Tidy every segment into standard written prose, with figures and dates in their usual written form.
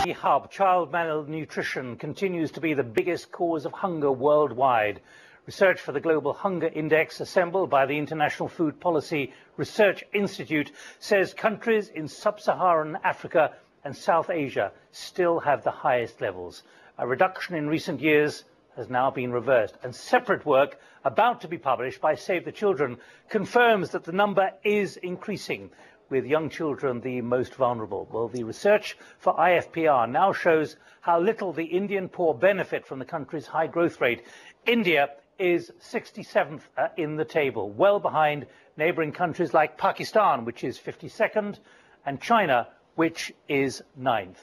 The hub, child malnutrition, continues to be the biggest cause of hunger worldwide. Research for the Global Hunger Index, assembled by the International Food Policy Research Institute, says countries in sub-Saharan Africa and South Asia still have the highest levels. A reduction in recent years has now been reversed, and separate work about to be published by Save the Children confirms that the number is increasing, with young children the most vulnerable. Well, the research for IFPR now shows how little the Indian poor benefit from the country's high growth rate. India is 67th in the table, well behind neighbouring countries like Pakistan, which is 52nd, and China, which is 9th.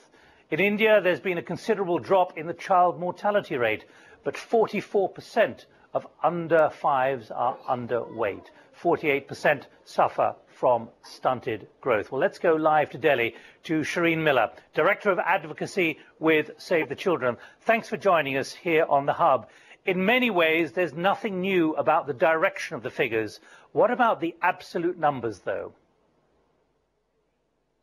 In India, there's been a considerable drop in the child mortality rate, but 44% of under fives are underweight. 48% suffer from stunted growth. Well, let's go live to Delhi to Shireen Miller, Director of Advocacy with Save the Children. Thanks for joining us here on The Hub. In many ways, there's nothing new about the direction of the figures. What about the absolute numbers, though?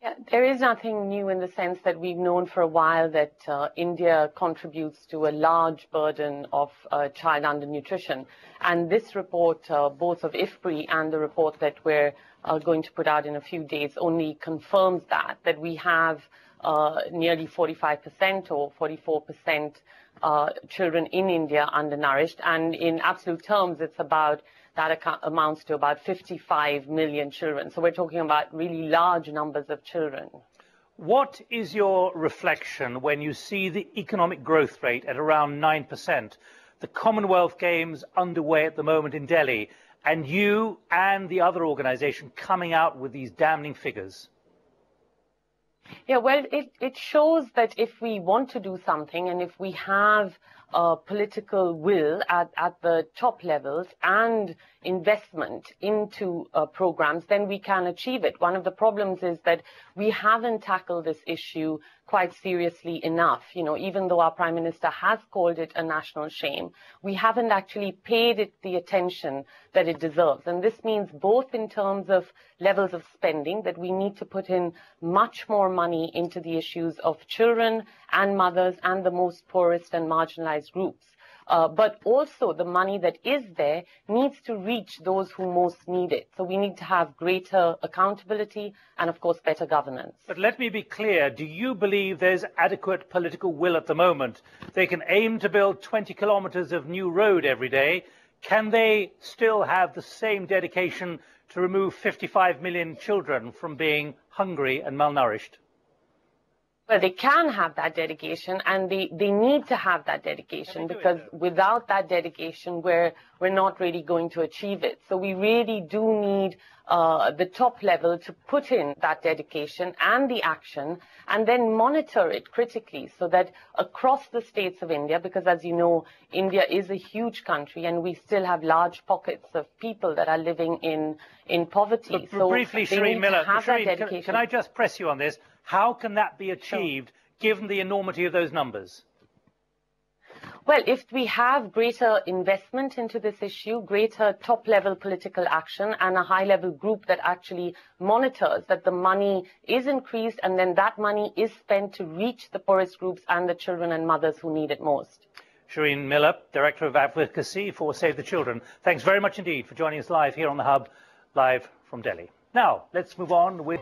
Yeah, there is nothing new in the sense that we've known for a while that India contributes to a large burden of child undernutrition. And this report, both of IFPRI and the report that we're going to put out in a few days, only confirms that we have nearly 45% or 44% children in India undernourished. And in absolute terms, it's about that amounts to about 55 million children. So we're talking about really large numbers of children. What is your reflection when you see the economic growth rate at around 9%, the Commonwealth Games underway at the moment in Delhi, and you and the other organisation coming out with these damning figures? Yeah, well, it shows that if we want to do something and if we have political will at the top levels and investment into programs, then we can achieve it. One of the problems is that we haven't tackled this issue quite seriously enough. You know, even though our Prime Minister has called it a national shame, we haven't actually paid it the attention that it deserves. And this means both in terms of levels of spending, that we need to put in much more money into the issues of children and mothers and the most poorest and marginalized groups. But also the money that is there needs to reach those who most need it. So we need to have greater accountability and, of course, better governance. But let me be clear. Do you believe there's adequate political will at the moment? They can aim to build 20 kilometres of new road every day. Can they still have the same dedication to remove 55 million children from being hungry and malnourished? Well, they can have that dedication, and they need to have that dedication, because without that dedication, we're not really going to achieve it. So we really do need the top level to put in that dedication and the action, and then monitor it critically, so that across the states of India, because as you know, India is a huge country and we still have large pockets of people that are living in poverty. But briefly, Shireen Miller, can I just press you on this? How can that be achieved, given the enormity of those numbers? Well, if we have greater investment into this issue, greater top-level political action, and a high-level group that actually monitors that the money is increased, and then that money is spent to reach the poorest groups and the children and mothers who need it most. Shireen Miller, Director of Advocacy for Save the Children, thanks very much indeed for joining us live here on The Hub, live from Delhi. Now, let's move on with...